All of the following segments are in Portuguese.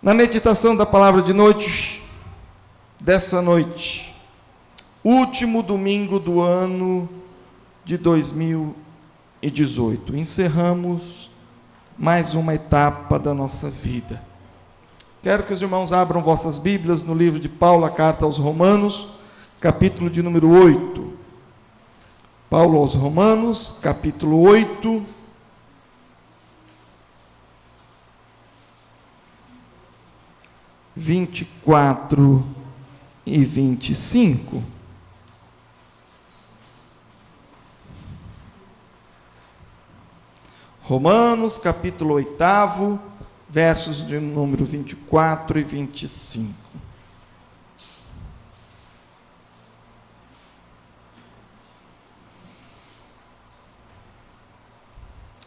Na meditação da palavra de noite, dessa noite, último domingo do ano de 2018, encerramos mais uma etapa da nossa vida. Quero que os irmãos abram vossas Bíblias no livro de Paulo, a carta aos Romanos, capítulo de número 8. Paulo aos Romanos, capítulo 8. Vinte e 24 e 25. Romanos, capítulo 8, versos de número 24 e 25.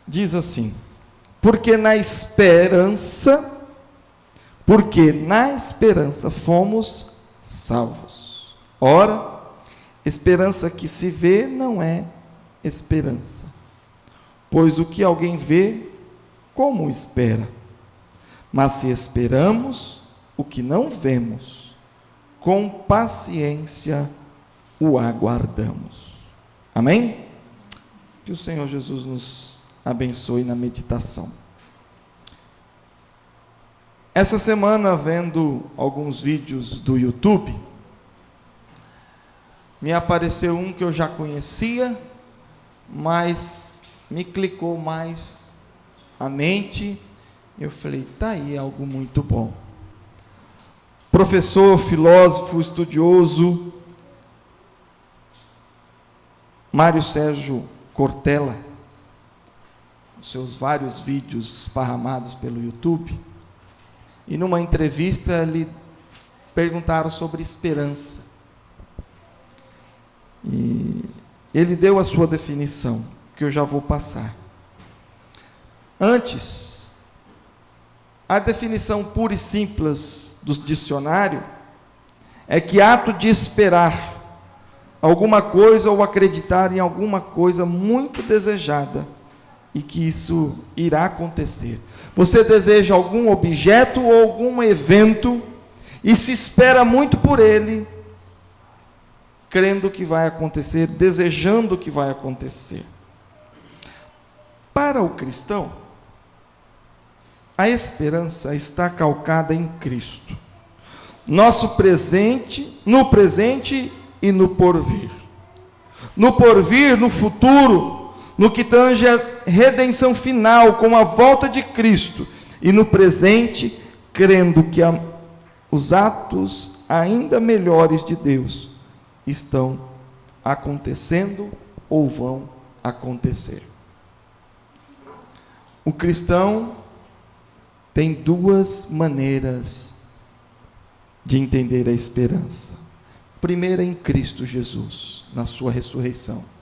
Diz assim: porque na esperança fomos salvos. Ora, esperança que se vê não é esperança. Pois o que alguém vê, como espera? Mas se esperamos o que não vemos, com paciência o aguardamos. Amém? Que o Senhor Jesus nos abençoe na meditação. Essa semana, vendo alguns vídeos do YouTube, me apareceu um que eu já conhecia, mas me clicou mais a mente. Eu falei, tá aí algo muito bom. Professor, filósofo, estudioso, Mário Sérgio Cortella, seus vários vídeos esparramados pelo YouTube, e numa entrevista lhe perguntaram sobre esperança. E ele deu a sua definição, que eu já vou passar. Antes, a definição pura e simples do dicionário é que ato de esperar alguma coisa ou acreditar em alguma coisa muito desejada e que isso irá acontecer. Você deseja algum objeto ou algum evento e se espera muito por ele, crendo que vai acontecer, desejando que vai acontecer. Para o cristão, a esperança está calcada em Cristo. No presente e no porvir. No porvir, no futuro, no que tange a redenção final, com a volta de Cristo. E no presente, crendo que os atos ainda melhores de Deus estão acontecendo ou vão acontecer. O cristão tem duas maneiras de entender a esperança. Primeira, em Cristo Jesus, na sua ressurreição.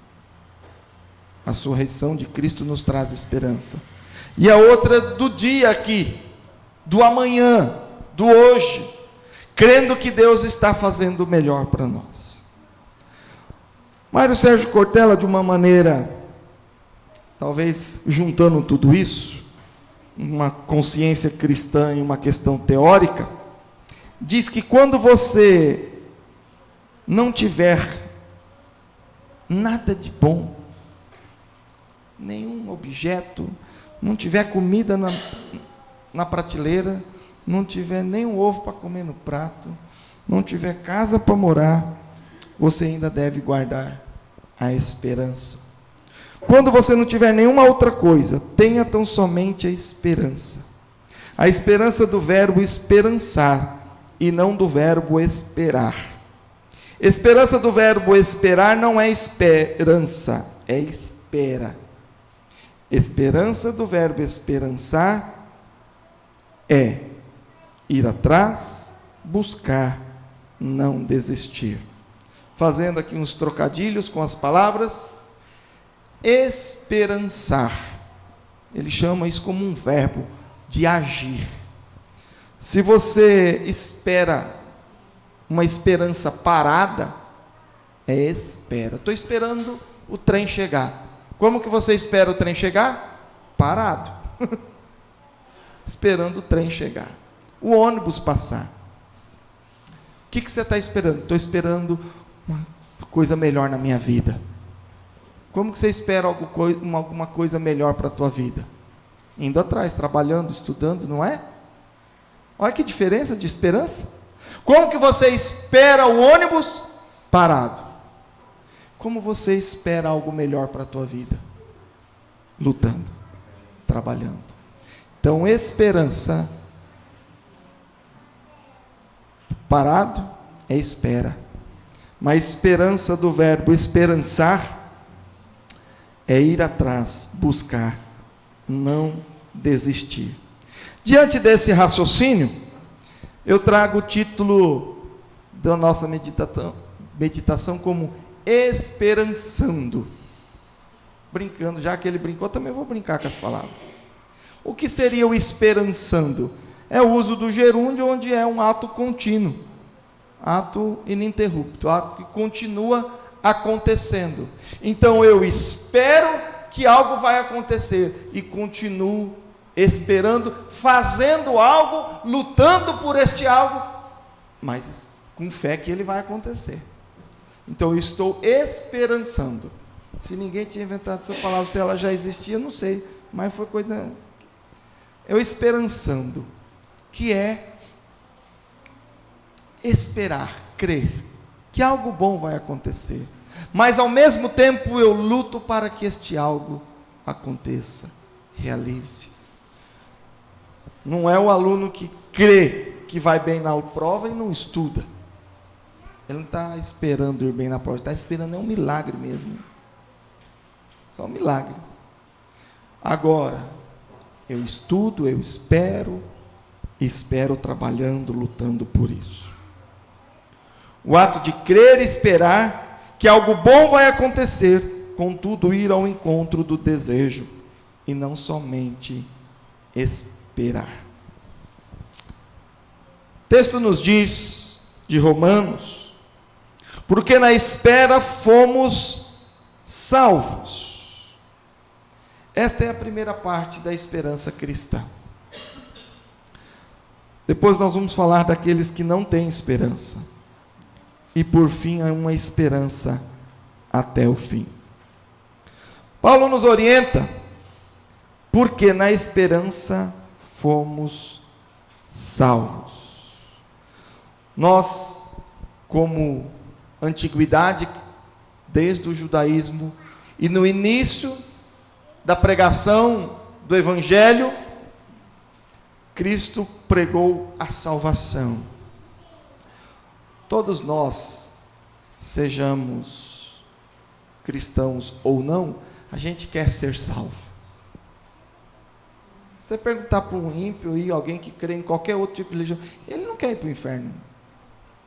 A ressurreição de Cristo nos traz esperança. E a outra, do dia aqui, do amanhã, do hoje, crendo que Deus está fazendo o melhor para nós. Mário Sérgio Cortella, de uma maneira, talvez juntando tudo isso, uma consciência cristã e uma questão teórica, diz que quando você não tiver nada de bom, nenhum objeto, não tiver comida na prateleira, não tiver nem um ovo para comer no prato, não tiver casa para morar, você ainda deve guardar a esperança. Quando você não tiver nenhuma outra coisa, tenha tão somente a esperança. A esperança do verbo esperançar e não do verbo esperar. Esperança do verbo esperar não é esperança, é espera. Esperança do verbo esperançar é ir atrás, buscar, não desistir. Fazendo aqui uns trocadilhos com as palavras, esperançar, ele chama isso como um verbo de agir. Se você espera uma esperança parada, é espera. Estou esperando o trem chegar. Como que você espera o trem chegar? Parado. Esperando o trem chegar. o ônibus passar. O que você está esperando? Estou esperando uma coisa melhor na minha vida. Como que você espera alguma coisa melhor para a tua vida? Indo atrás, trabalhando, estudando, não é? Olha que diferença de esperança. Como que você espera o ônibus parado? Como você espera algo melhor para a tua vida? Lutando, trabalhando. Então, esperança parado é espera. Mas esperança do verbo esperançar é ir atrás, buscar, não desistir. Diante desse raciocínio, eu trago o título da nossa meditação como esperançando. Brincando, já que ele brincou, também vou brincar com as palavras. O que seria o esperançando? É o uso do gerúndio, onde é um ato contínuo, ato ininterrupto, ato que continua acontecendo. Então eu espero que algo vai acontecer e continuo esperando, fazendo algo, lutando por este algo, mas com fé que ele vai acontecer. Então eu estou esperançando. Se ninguém tinha inventado essa palavra, se ela já existia, não sei, mas foi coisa. Eu esperançando, que é esperar, crer que algo bom vai acontecer, mas ao mesmo tempo eu luto para que este algo aconteça, realize. Não é o aluno que crê que vai bem na prova e não estuda. Ele não está esperando ir bem na prova, está esperando um milagre mesmo. Só um milagre. Agora, eu estudo, eu espero trabalhando, lutando por isso. O ato de crer e esperar que algo bom vai acontecer, contudo ir ao encontro do desejo e não somente esperar. O texto nos diz, de Romanos, porque na espera fomos salvos. Esta é a primeira parte da esperança cristã. Depois nós vamos falar daqueles que não têm esperança. E por fim, há uma esperança até o fim. Paulo nos orienta, porque na esperança fomos salvos. Nós, como antiguidade, desde o judaísmo, e no início da pregação do Evangelho, Cristo pregou a salvação. Todos nós, sejamos cristãos ou não, a gente quer ser salvo. Você perguntar para um ímpio e alguém que crê em qualquer outro tipo de religião, ele não quer ir para o inferno,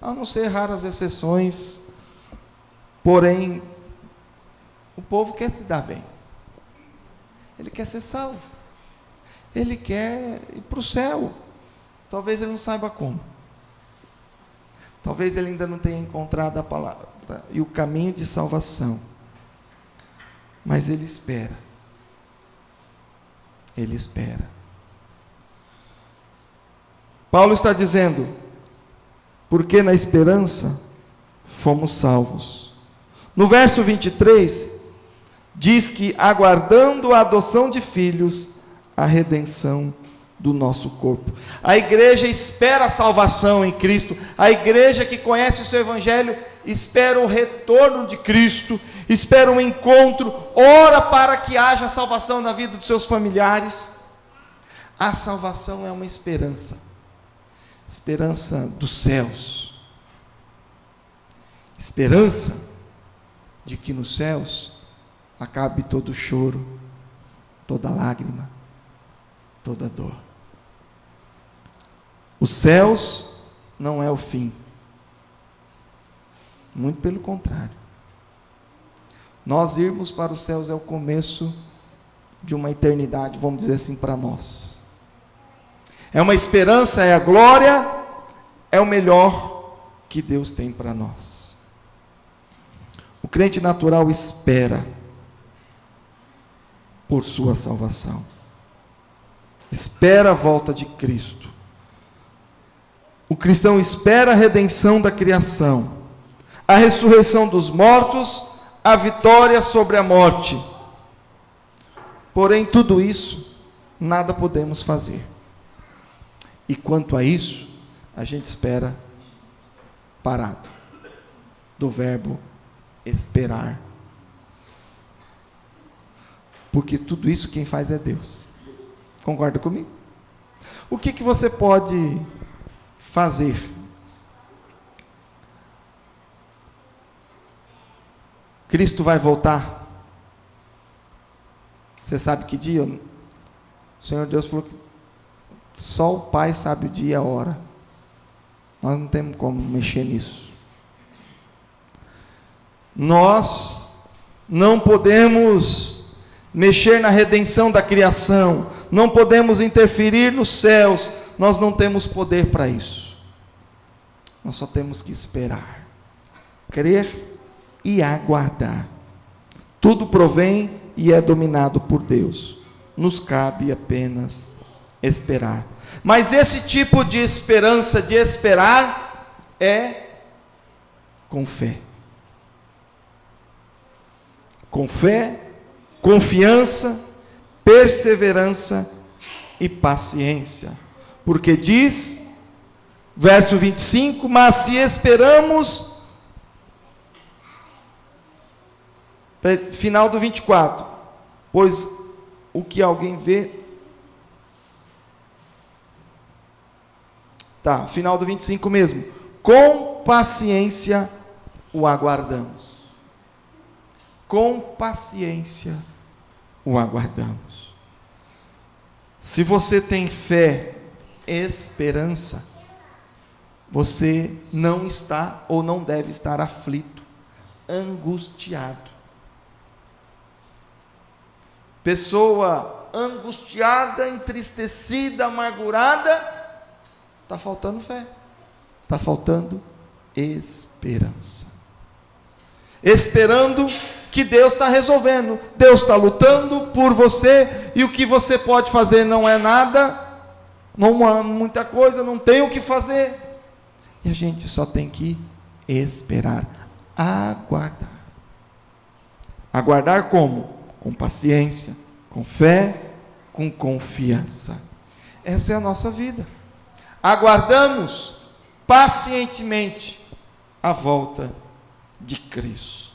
a não ser raras exceções. Porém, o povo quer se dar bem, ele quer ser salvo, ele quer ir para o céu. Talvez ele não saiba como, talvez ele ainda não tenha encontrado a palavra e o caminho de salvação, mas ele espera. Ele espera. Paulo está dizendo, porque na esperança fomos salvos. No verso 23, diz que aguardando a adoção de filhos, a redenção do nosso corpo. A igreja espera a salvação em Cristo. A igreja que conhece o seu evangelho espera o retorno de Cristo, espera um encontro, ora para que haja salvação na vida dos seus familiares. A salvação é uma esperança, esperança dos céus, esperança de que nos céus acabe todo choro, toda lágrima, toda dor. Os céus não é o fim, muito pelo contrário. Nós irmos para os céus é o começo de uma eternidade, vamos dizer assim, para nós. É uma esperança, é a glória, é o melhor que Deus tem para nós. O crente natural espera por sua salvação, espera a volta de Cristo, O cristão espera a redenção da criação, a ressurreição dos mortos, a vitória sobre a morte. Porém, tudo isso, nada podemos fazer. E quanto a isso, a gente espera parado, do verbo esperar. Porque tudo isso quem faz é Deus. Concorda comigo? O que você pode fazer? Cristo vai voltar. Você sabe que dia? O Senhor Deus falou que só o Pai sabe o dia e a hora. Nós não temos como mexer nisso. Nós não podemos mexer na redenção da criação, não podemos interferir nos céus, nós não temos poder para isso. Nós só temos que esperar, crer e aguardar. Tudo provém e é dominado por Deus. Nos cabe apenas esperar. Mas esse tipo de esperança, de esperar, é com fé. Com fé, confiança, perseverança e paciência. Porque diz, verso 25, mas se esperamos, final do 24, pois o que alguém vê, final do 25 mesmo, com paciência o aguardamos. Com paciência o aguardamos. Se você tem fé, esperança, você não está ou não deve estar aflito, angustiado. Pessoa angustiada, entristecida, amargurada, está faltando fé, está faltando esperança. Esperando que Deus está resolvendo, Deus está lutando por você, e o que você pode fazer não é nada, não há muita coisa, não tem o que fazer, e a gente só tem que esperar, aguardar. Aguardar como? Com paciência, com fé, com confiança. Essa é a nossa vida. Aguardamos pacientemente a volta de Cristo.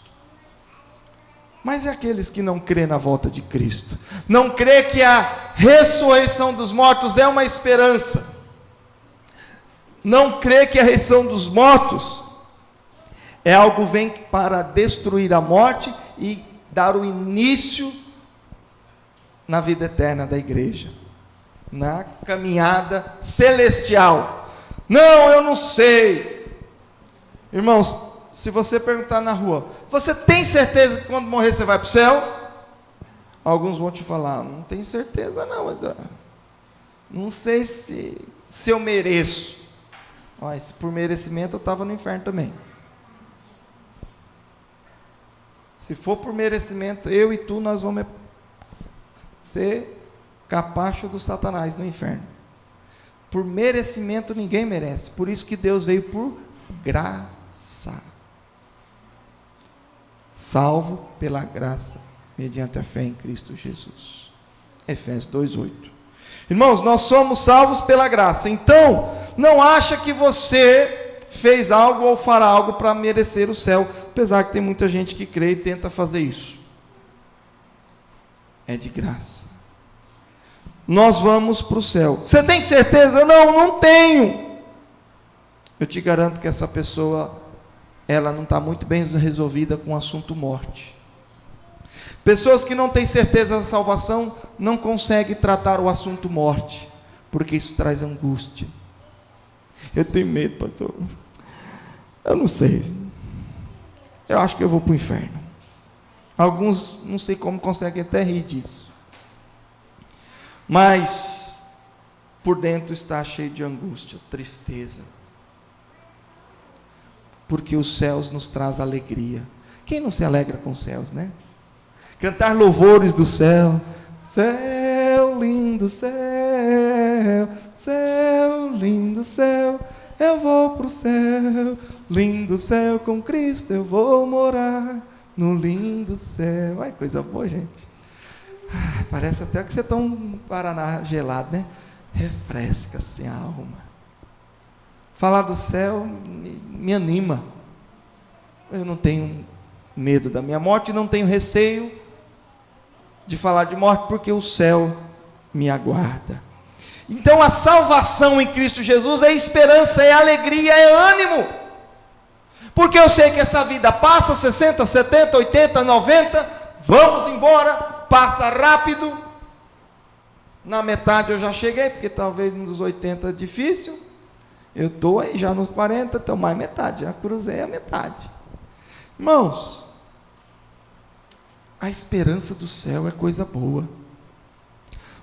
Mas e aqueles que não crêem na volta de Cristo? Não crê que a ressurreição dos mortos é uma esperança? Não crê que a ressurreição dos mortos é algo que vem para destruir a morte e dar o início na vida eterna da igreja, na caminhada celestial? Não, eu não sei. Irmãos, se você perguntar na rua, você tem certeza que quando morrer você vai para o céu? Alguns vão te falar, não tenho certeza não, mas não sei se eu mereço. Olha, se por merecimento eu estava no inferno também. Se for por merecimento, eu e tu, nós vamos ser capacho do Satanás no inferno. Por merecimento ninguém merece, por isso que Deus veio por graça. Salvo pela graça, mediante a fé em Cristo Jesus. Efésios 2:8. Irmãos, nós somos salvos pela graça. Então, não acha que você fez algo ou fará algo para merecer o céu, apesar que tem muita gente que crê e tenta fazer isso. É de graça. Nós vamos para o céu. Você tem certeza? Não tenho. Eu te garanto que essa pessoa, ela não está muito bem resolvida com o assunto morte. Pessoas que não têm certeza da salvação não conseguem tratar o assunto morte, porque isso traz angústia. Eu tenho medo, pastor. Eu não sei. Eu acho que eu vou para o inferno. Alguns, não sei como, conseguem até rir disso. Mas, por dentro está cheio de angústia, tristeza. Porque os céus nos traz alegria. Quem não se alegra com os céus, né? Cantar louvores do céu. Céu, lindo céu, céu, lindo céu. eu vou para o céu, lindo céu com Cristo, eu vou morar no lindo céu. Ai, coisa boa, gente. Parece até que você está um Paraná gelado, né? Refresca-se a alma. Falar do céu me anima. Eu não tenho medo da minha morte, não tenho receio de falar de morte, porque o céu me aguarda. Então a salvação em Cristo Jesus é esperança, é alegria, é ânimo. Porque eu sei que essa vida passa, 60, 70, 80, 90, vamos embora, passa rápido. Na metade eu já cheguei, porque talvez nos 80 é difícil. Eu estou aí já nos 40, então mais metade, já cruzei a metade. Irmãos, a esperança do céu é coisa boa.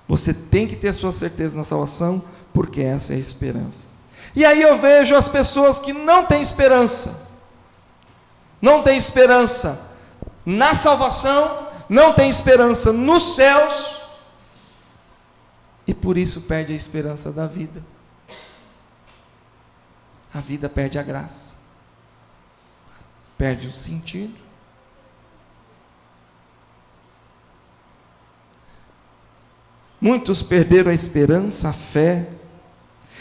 Você tem que ter sua certeza na salvação, porque essa é a esperança. E aí eu vejo as pessoas que não têm esperança. Não têm esperança na salvação, não têm esperança nos céus, e por isso perde a esperança da vida. A vida perde a graça, perde o sentido. Muitos perderam a esperança, a fé,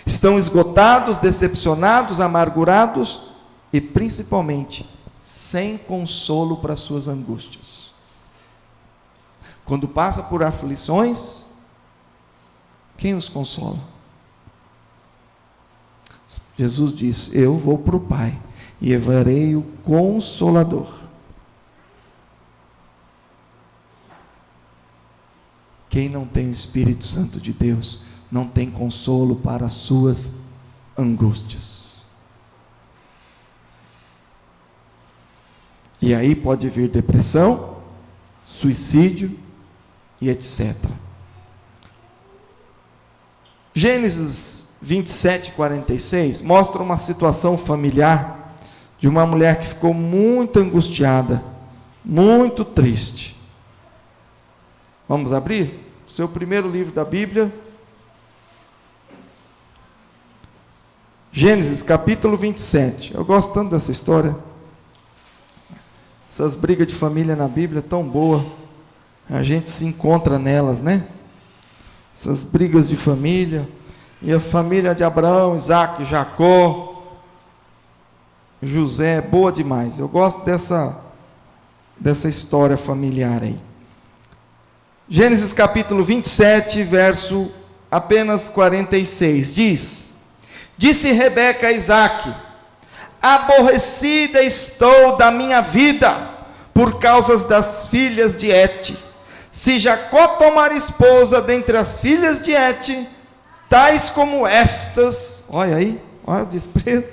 estão esgotados, decepcionados, amargurados e principalmente sem consolo para suas angústias. Quando passa por aflições, quem os consola? Jesus diz: eu vou para o Pai e enviarei o Consolador. Quem não tem o Espírito Santo de Deus, não tem consolo para as suas angústias. E aí pode vir depressão, suicídio e etc. Gênesis 27, 46 mostra uma situação familiar de uma mulher que ficou muito angustiada, muito triste. Vamos abrir? Seu primeiro livro da Bíblia, Gênesis capítulo 27. Eu gosto tanto dessa história. Essas brigas de família na Bíblia tão boa. A gente se encontra nelas, né? Essas brigas de família. E a família de Abraão, Isaac, Jacó, José, boa demais. Eu gosto dessa história familiar aí. Gênesis capítulo 27, verso apenas 46, diz: disse Rebeca a Isaque: aborrecida estou da minha vida, por causa das filhas de Et. Se Jacó tomar esposa dentre as filhas de Et, tais como estas, olha aí, olha o desprezo,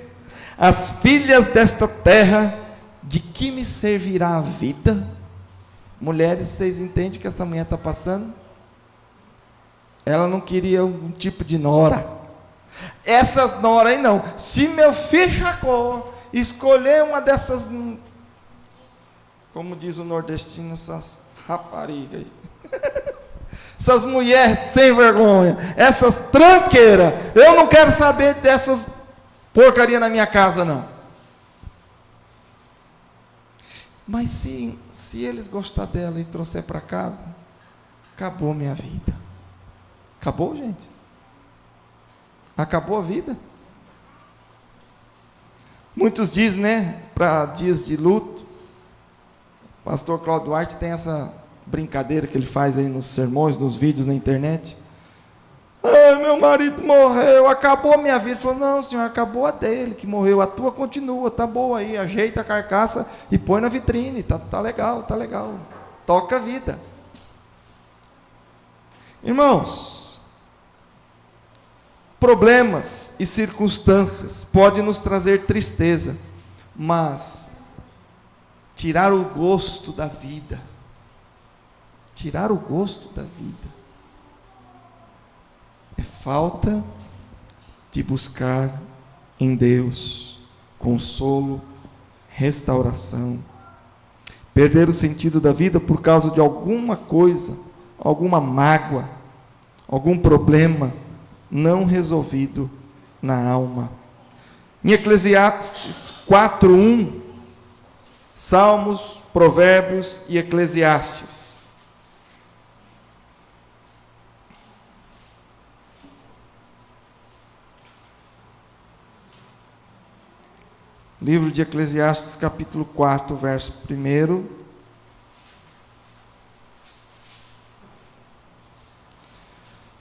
as filhas desta terra, de que me servirá a vida? Mulheres, vocês entendem o que essa mulher está passando? Ela não queria um tipo de nora. Essas nora aí não. Se meu filho Jacó escolher uma dessas, como diz o nordestino, essas raparigas aí, essas mulheres sem vergonha, essas tranqueiras, eu não quero saber dessas porcaria na minha casa não. Mas se eles gostar dela e trouxer para casa, acabou minha vida. Acabou, gente? Acabou a vida? Muitos dizem, né, para dias de luto, o pastor Cláudio Duarte tem essa brincadeira que ele faz aí nos sermões, nos vídeos na internet. Meu marido morreu, acabou a minha vida. Ele falou: não, senhor, acabou a dele, que morreu, a tua continua, tá boa aí, ajeita a carcaça e põe na vitrine, tá legal, toca a vida. Irmãos, problemas e circunstâncias podem nos trazer tristeza, mas tirar o gosto da vida, é falta de buscar em Deus consolo, restauração. Perder o sentido da vida por causa de alguma coisa, alguma mágoa, algum problema não resolvido na alma. Em Eclesiastes 4:1, Salmos, Provérbios e Eclesiastes. Livro de Eclesiastes, capítulo 4, verso 1.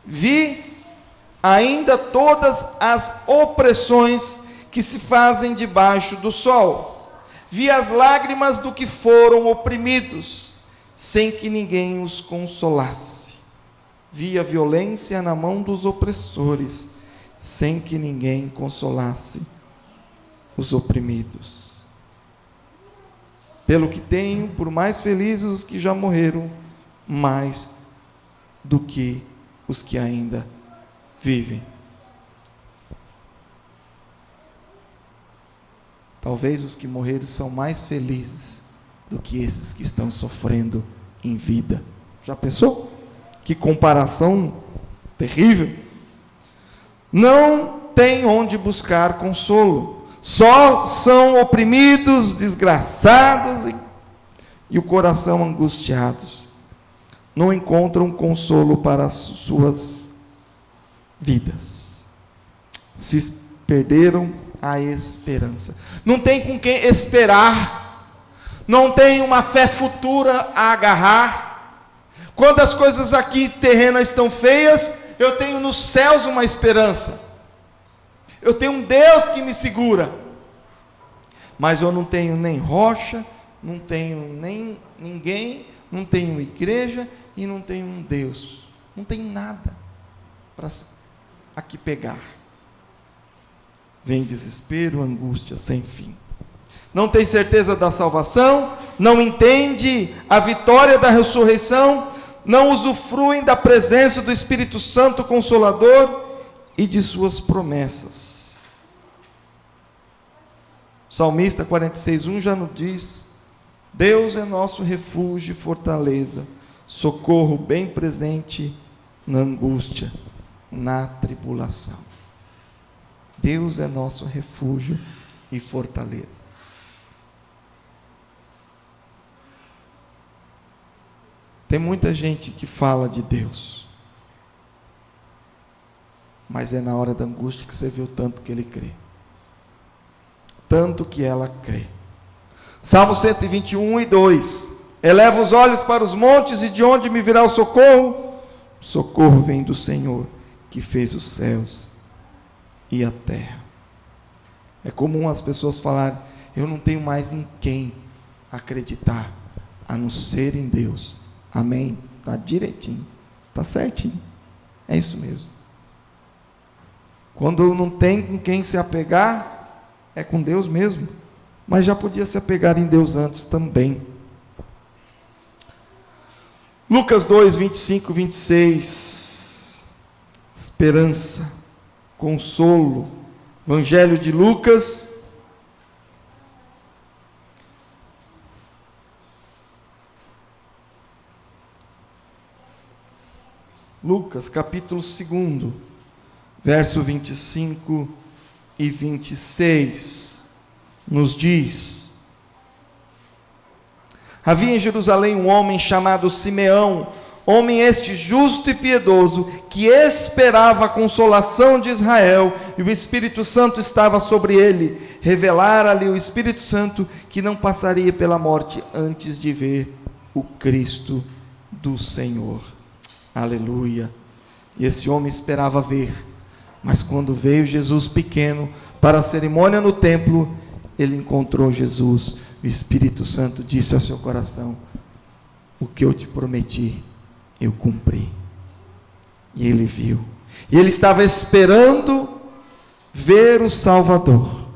Vi ainda todas as opressões que se fazem debaixo do sol. Vi as lágrimas do que foram oprimidos, sem que ninguém os consolasse. Vi a violência na mão dos opressores, sem que ninguém consolasse os oprimidos. Pelo que tenho, por mais felizes os que já morreram, mais do que os que ainda vivem. Talvez os que morreram são mais felizes do que esses que estão sofrendo em vida. Já pensou? Que comparação terrível. Não tem onde buscar consolo. Só são oprimidos, desgraçados e o coração angustiados. Não encontram consolo para as suas vidas. Se perderam a esperança. Não tem com quem esperar. Não tem uma fé futura a agarrar. Quando as coisas aqui terrenas estão feias, eu tenho nos céus uma esperança. Eu tenho um Deus que me segura. Mas eu não tenho nem rocha, não tenho nem ninguém, não tenho igreja e não tenho um Deus. Não tenho nada para aqui pegar. Vem desespero, angústia sem fim. Não tem certeza da salvação, não entende a vitória da ressurreição, não usufruem da presença do Espírito Santo Consolador e de suas promessas. O salmista 46:1 já nos diz: Deus é nosso refúgio e fortaleza, socorro bem presente na angústia, na tribulação. Deus é nosso refúgio e fortaleza. Tem muita gente que fala de Deus, mas é na hora da angústia que você vê o tanto que ele crê. Tanto que ela crê. Salmo 121:2. Eleva os olhos para os montes, e de onde me virá o socorro? O socorro vem do Senhor, que fez os céus e a terra. É comum as pessoas falarem: eu não tenho mais em quem acreditar, a não ser em Deus. Amém? Está direitinho, está certinho, é isso mesmo. Quando não tem com quem se apegar, é com Deus mesmo, mas já podia se apegar em Deus antes também. Lucas 2:25-26, esperança, consolo. Evangelho de Lucas, capítulo 2, verso 25 e 26, nos diz: havia em Jerusalém um homem chamado Simeão, homem este justo e piedoso, que esperava a consolação de Israel, e o Espírito Santo estava sobre ele. Revelara-lhe o Espírito Santo que não passaria pela morte antes de ver o Cristo do Senhor. Aleluia. E esse homem esperava ver, mas quando veio Jesus pequeno para a cerimônia no templo, ele encontrou Jesus. O Espírito Santo disse ao seu coração: o que eu te prometi, eu cumpri. E ele viu, e ele estava esperando ver o Salvador,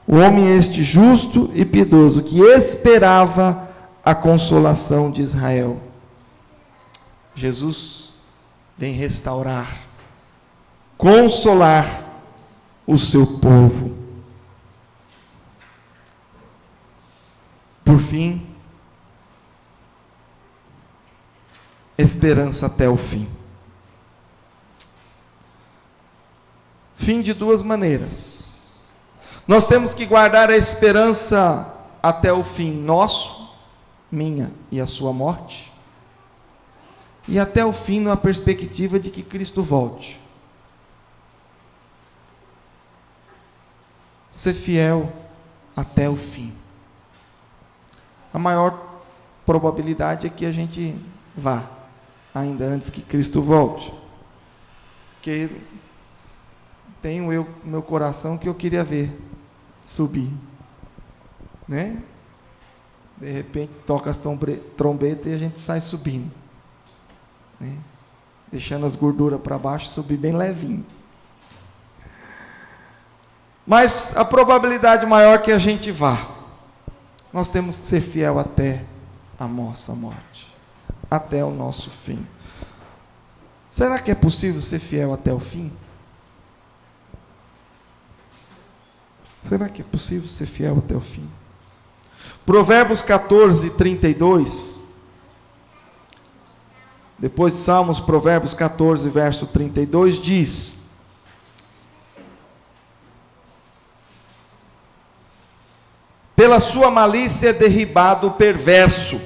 o homem este justo e piedoso, que esperava a consolação de Israel. Jesus vem restaurar, consolar o seu povo. Por fim, esperança até o fim. Fim de duas maneiras. Nós temos que guardar a esperança até o fim nosso, minha e a sua morte, e até o fim na perspectiva de que Cristo volte. Ser fiel até o fim. A maior probabilidade é que a gente vá, ainda antes que Cristo volte. Porque tenho eu no meu coração que eu queria ver subir, né? De repente toca as trombetas e a gente sai subindo, né? Deixando as gorduras para baixo, subir bem levinho. Mas a probabilidade maior que a gente vá, nós temos que ser fiel até a nossa morte, até o nosso fim. Será que é possível ser fiel até o fim? Será que é possível ser fiel até o fim? Provérbios 14, 32. Depois de Salmos, Provérbios 14, verso 32 diz: pela sua malícia é derribado o perverso,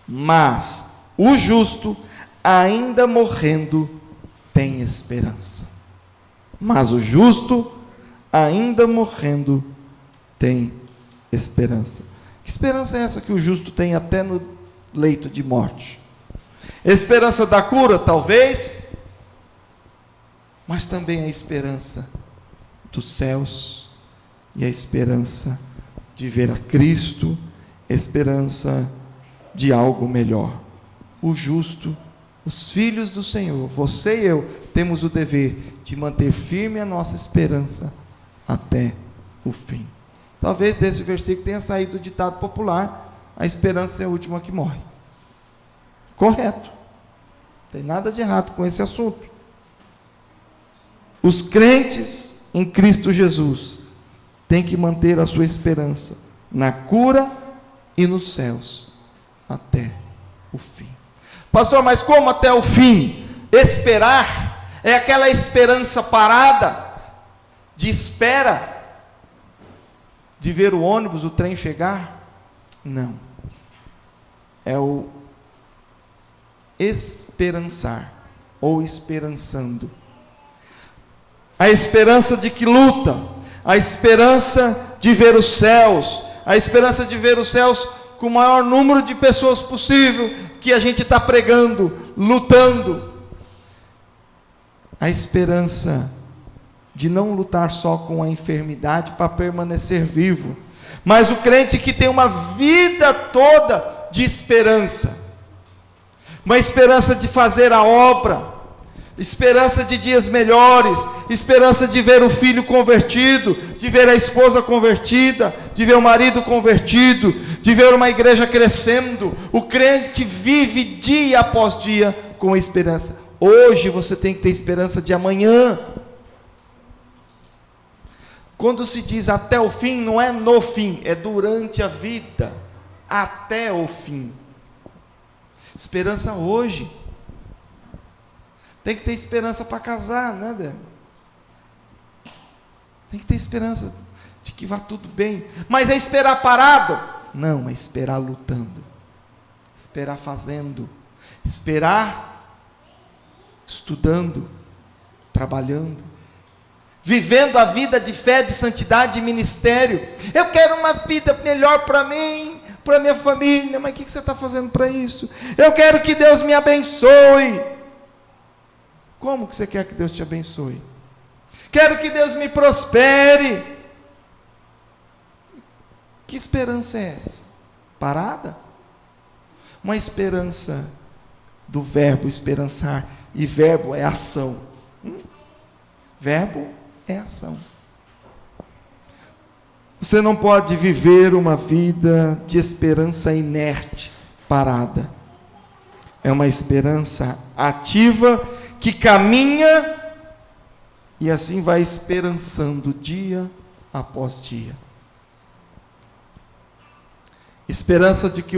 mas o justo, ainda morrendo, tem esperança. Mas o justo, ainda morrendo, tem esperança. Que esperança é essa que o justo tem até no leito de morte? Esperança da cura, talvez, mas também a esperança dos céus e a esperança de ver a Cristo, esperança de algo melhor. O justo, os filhos do Senhor, você e eu, temos o dever de manter firme a nossa esperança até o fim. Talvez desse versículo tenha saído o ditado popular: a esperança é a última que morre. Correto, não tem nada de errado com esse assunto. Os crentes em Cristo Jesus têm que manter a sua esperança na cura e nos céus até o fim. Pastor, mas como até o fim? Esperar é aquela esperança parada, de espera, de ver o ônibus, o trem chegar? Não. É o esperançar, ou esperançando. A esperança de que luta, a esperança de ver os céus, a esperança de ver os céus com o maior número de pessoas possível, que a gente está pregando, lutando. A esperança de não lutar só com a enfermidade para permanecer vivo, mas o crente que tem uma vida toda de esperança, uma esperança de fazer a obra, esperança de dias melhores, esperança de ver o filho convertido, de ver a esposa convertida, de ver o marido convertido, de ver uma igreja crescendo. O crente vive dia após dia com esperança. Hoje você tem que ter esperança de amanhã. Quando se diz até o fim, não é no fim, é durante a vida, até o fim. Esperança hoje. Tem que ter esperança para casar, né, Débora? Tem que ter esperança de que vá tudo bem. Mas é esperar parado? Não, é esperar lutando, esperar fazendo, esperar estudando, trabalhando, vivendo a vida de fé, de santidade, de ministério. Eu quero uma vida melhor para mim, para minha família. Mas o que você está fazendo para isso? Eu quero que Deus me abençoe. Como que você quer que Deus te abençoe? Quero que Deus me prospere. Que esperança é essa? Parada? Uma esperança do verbo esperançar. E verbo é ação. Verbo é ação. Você não pode viver uma vida de esperança inerte, parada. É uma esperança ativa, que caminha e assim vai esperançando dia após dia. Esperança de que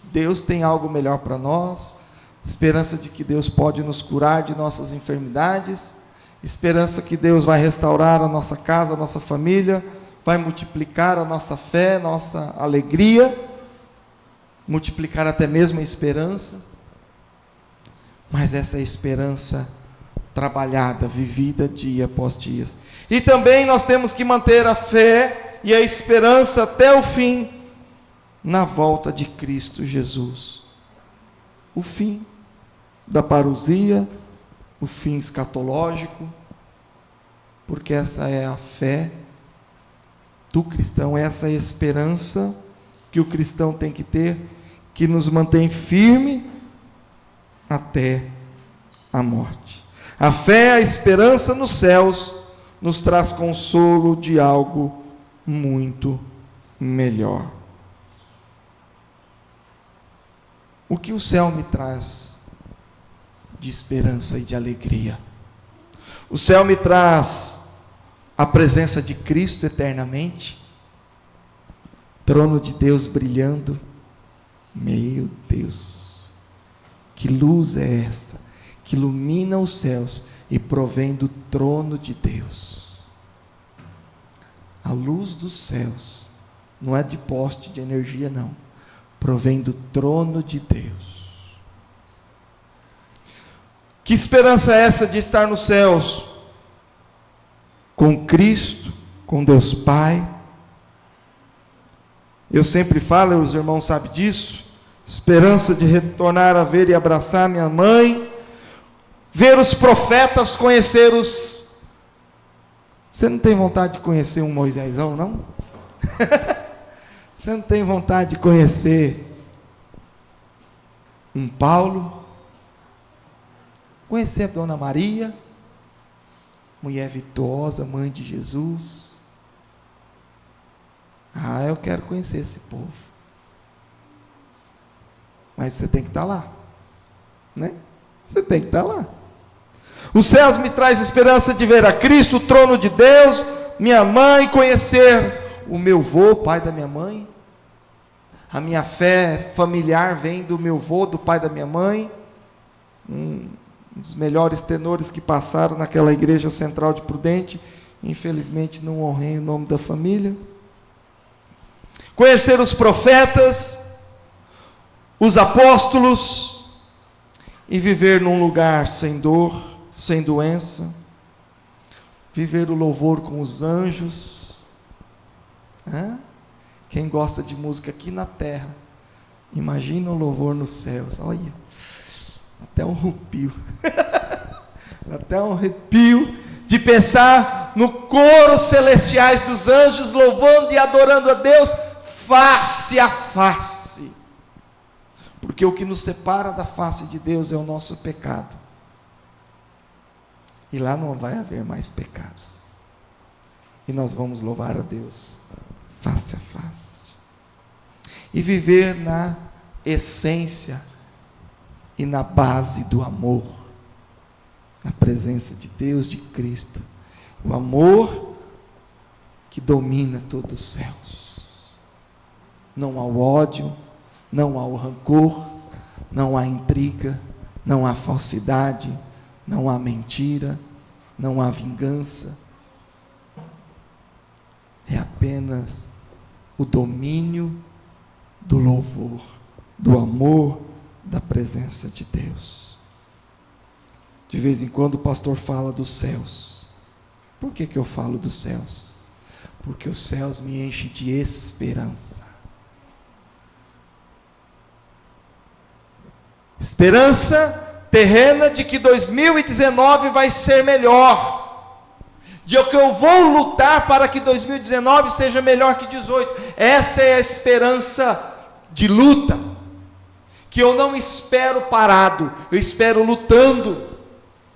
Deus tem algo melhor para nós, esperança de que Deus pode nos curar de nossas enfermidades, esperança que Deus vai restaurar a nossa casa, a nossa família, vai multiplicar a nossa fé, nossa alegria, multiplicar até mesmo a esperança, mas essa esperança trabalhada, vivida dia após dia. E também nós temos que manter a fé e a esperança até o fim, na volta de Cristo Jesus. O fim da parousia, o fim escatológico, porque essa é a fé do cristão, essa é a esperança que o cristão tem que ter, que nos mantém firme até a morte. A fé, a esperança nos céus, nos traz consolo de algo muito melhor. O que o céu me traz de esperança e de alegria? O céu me traz a presença de Cristo eternamente, trono de Deus brilhando. Meu Deus, que luz é esta que ilumina os céus e provém do trono de Deus? A luz dos céus não é de poste de energia, não, provém do trono de Deus. Que esperança é essa de estar nos céus com Cristo, com Deus Pai? Eu sempre falo, os irmãos sabem disso, esperança de retornar a ver e abraçar minha mãe, ver os profetas, conhecer os... Você não tem vontade de conhecer um Moisésão, não? Você não tem vontade de conhecer um Paulo? Conhecer a Dona Maria, mulher virtuosa, mãe de Jesus? Ah, eu quero conhecer esse povo. Mas você tem que estar lá, né? Você tem que estar lá. Os céus me traz esperança de ver a Cristo, o trono de Deus, minha mãe, conhecer o meu vô, pai da minha mãe. A minha fé familiar vem do meu vô, do pai da minha mãe, um dos melhores tenores que passaram naquela igreja central de Prudente. Infelizmente não honrei o nome da família. Conhecer os profetas, os apóstolos, e viver num lugar sem dor, sem doença, viver o louvor com os anjos. Quem gosta de música aqui na terra, imagina o louvor nos céus. Olha, até um arrepio, até um arrepio de pensar no coro celestiais dos anjos louvando e adorando a Deus face a face, porque o que nos separa da face de Deus é o nosso pecado, e lá não vai haver mais pecado, e nós vamos louvar a Deus face a face, e viver na essência e na base do amor, na presença de Deus, de Cristo, o amor que domina todos os céus. Não há o ódio, não há o rancor, não há intriga, não há falsidade, não há mentira, não há vingança. É apenas o domínio do louvor, do amor, da presença de Deus. De vez em quando o pastor fala dos céus. Por que eu falo dos céus? Porque os céus me enchem de esperança. Esperança terrena de que 2019 vai ser melhor, de que eu vou lutar para que 2019 seja melhor que 2018. Essa é a esperança de luta, que eu não espero parado, eu espero lutando,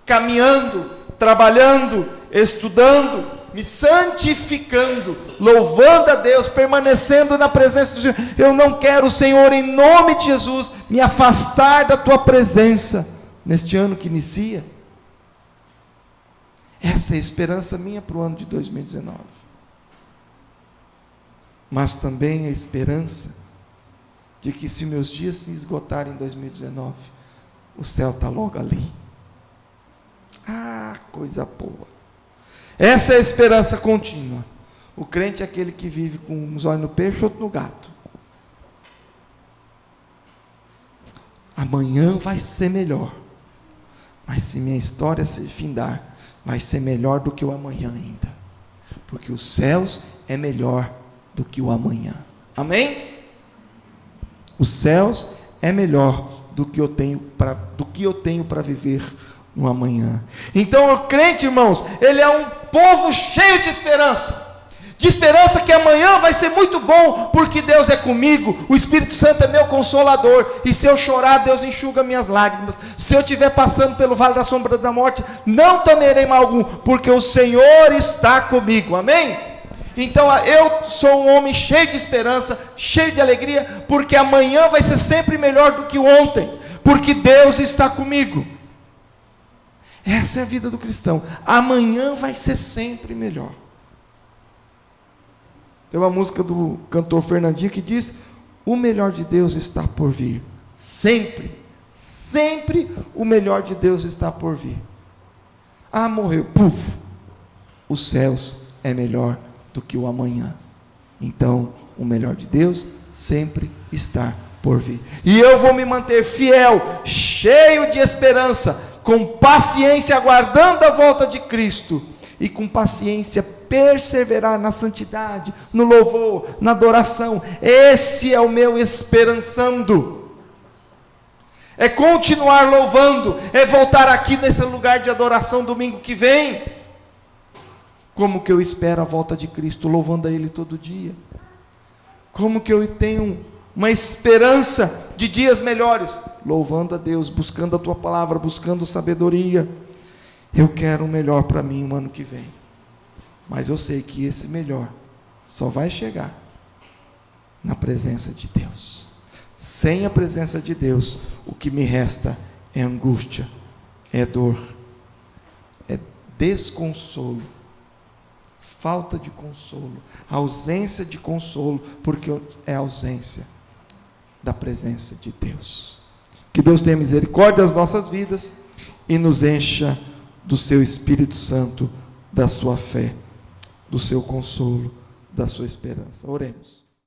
caminhando, trabalhando, estudando, me santificando, louvando a Deus, permanecendo na presença do Senhor. Eu não quero, Senhor, em nome de Jesus, me afastar da Tua presença, neste ano que inicia. Essa é a esperança minha para o ano de 2019. Mas também a esperança de que se meus dias se esgotarem em 2019, o céu está logo ali. Ah, coisa boa. Essa é a esperança contínua. O crente é aquele que vive com uns olhos no peixe, outro no gato. Amanhã vai ser melhor. Mas se minha história se findar, vai ser melhor do que o amanhã ainda. Porque os céus é melhor do que o amanhã. Amém? Os céus é melhor do que eu tenho para viver no amanhã. Então o crente, irmãos, ele é um povo cheio de esperança. De esperança que amanhã vai ser muito bom, porque Deus é comigo, o Espírito Santo é meu consolador, e se eu chorar, Deus enxuga minhas lágrimas. Se eu estiver passando pelo vale da sombra da morte, não temerei mal algum, porque o Senhor está comigo. Amém? Então eu sou um homem cheio de esperança, cheio de alegria, porque amanhã vai ser sempre melhor do que ontem, porque Deus está comigo. Essa é a vida do cristão. Amanhã vai ser sempre melhor. Tem uma música do cantor Fernandinho que diz: o melhor de Deus está por vir. Sempre, sempre o melhor de Deus está por vir. Ah, morreu, puf, os céus é melhor do que o amanhã. Então, o melhor de Deus sempre está por vir. E eu vou me manter fiel, cheio de esperança, com paciência, aguardando a volta de Cristo, e com paciência perseverar na santidade, no louvor, na adoração. Esse é o meu esperançando. É continuar louvando, é voltar aqui nesse lugar de adoração domingo que vem. Como que eu espero a volta de Cristo? Louvando a Ele todo dia. Como que eu tenho uma esperança de dias melhores? Louvando a Deus, buscando a Tua palavra, buscando sabedoria. Eu quero o melhor para mim no ano que vem. Mas eu sei que esse melhor só vai chegar na presença de Deus. Sem a presença de Deus, o que me resta é angústia, é dor, é desconsolo, falta de consolo, ausência de consolo, porque é a ausência da presença de Deus. Que Deus tenha misericórdia das nossas vidas e nos encha do seu Espírito Santo, da sua fé, do seu consolo, da sua esperança. Oremos.